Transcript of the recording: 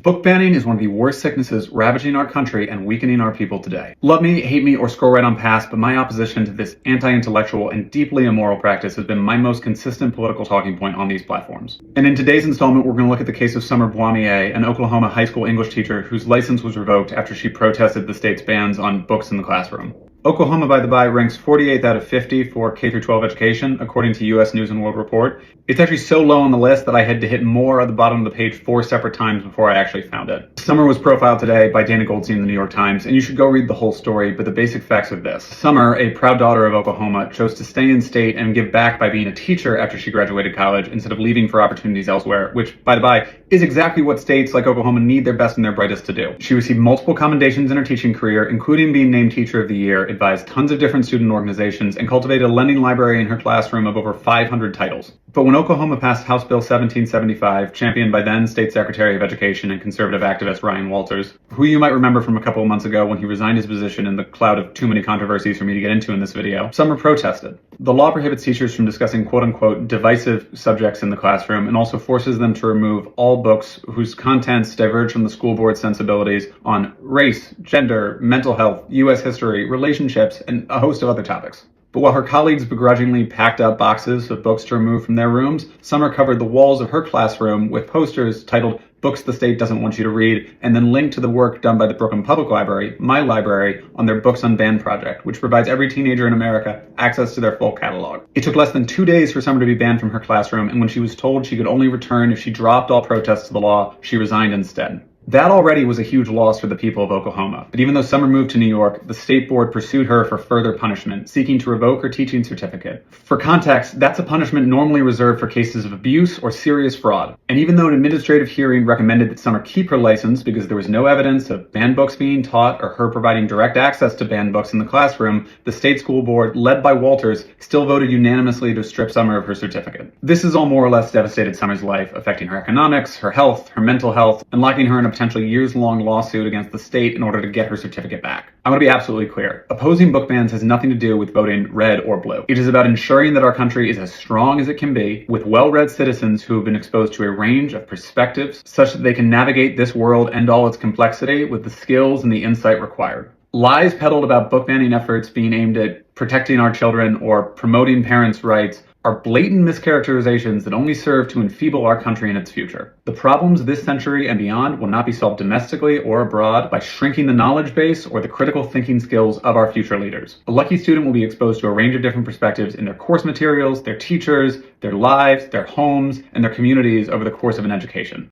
Book banning is one of the worst sicknesses ravaging our country and weakening our people today. Love me, hate me, or scroll right on past, but my opposition to this anti-intellectual and deeply immoral practice has been my most consistent political talking point on these platforms. And in today's installment, we're going to look at the case of Summer Boismier, an Oklahoma high school English teacher whose license was revoked after she protested the state's bans on books in the classroom. Oklahoma, by the by, ranks 48th out of 50 for K-12 education, according to U.S. News & World Report. It's actually so low on the list that I had to hit more at the bottom of the page 4 separate times before I actually found it. Summer was profiled today by Dana Goldstein in the New York Times, and you should go read the whole story, but the basic facts are this. Summer, a proud daughter of Oklahoma, chose to stay in state and give back by being a teacher after she graduated college instead of leaving for opportunities elsewhere, which, by the by, is exactly what states like Oklahoma need their best and their brightest to do. She received multiple commendations in her teaching career, including being named Teacher of the Year, advised tons of different student organizations, and cultivated a lending library in her classroom of over 500 titles. But when Oklahoma passed House Bill 1775, championed by then State Secretary of Education and conservative activist Ryan Walters, who you might remember from a couple of months ago when he resigned his position in the cloud of too many controversies for me to get into in this video, Summer protested. The law prohibits teachers from discussing quote-unquote divisive subjects in the classroom and also forces them to remove all books whose contents diverge from the school board's sensibilities on race, gender, mental health, U.S. history, relationships, and a host of other topics. But while her colleagues begrudgingly packed up boxes of books to remove from their rooms, Summer covered the walls of her classroom with posters titled Books the State Doesn't Want You to Read, and then linked to the work done by the Brooklyn Public Library, my library, on their Books Unbanned project, which provides every teenager in America access to their full catalog. It took less than 2 days for Summer to be banned from her classroom, and when she was told she could only return if she dropped all protests to the law, she resigned instead. That already was a huge loss for the people of Oklahoma. But even though Summer moved to New York, the state board pursued her for further punishment, seeking to revoke her teaching certificate. For context, that's a punishment normally reserved for cases of abuse or serious fraud. And even though an administrative hearing recommended that Summer keep her license because there was no evidence of banned books being taught or her providing direct access to banned books in the classroom, the state school board, led by Walters, still voted unanimously to strip Summer of her certificate. This has all more or less devastated Summer's life, affecting her economics, her health, her mental health, and locking her in a potentially years-long lawsuit against the state in order to get her certificate back. I want to be absolutely clear. Opposing book bans has nothing to do with voting red or blue. It is about ensuring that our country is as strong as it can be, with well-read citizens who have been exposed to a range of perspectives such that they can navigate this world and all its complexity with the skills and the insight required. Lies peddled about book banning efforts being aimed at protecting our children or promoting parents' rights are blatant mischaracterizations that only serve to enfeeble our country and its future. The problems this century and beyond will not be solved domestically or abroad by shrinking the knowledge base or the critical thinking skills of our future leaders. A lucky student will be exposed to a range of different perspectives in their course materials, their teachers, their lives, their homes, and their communities over the course of an education.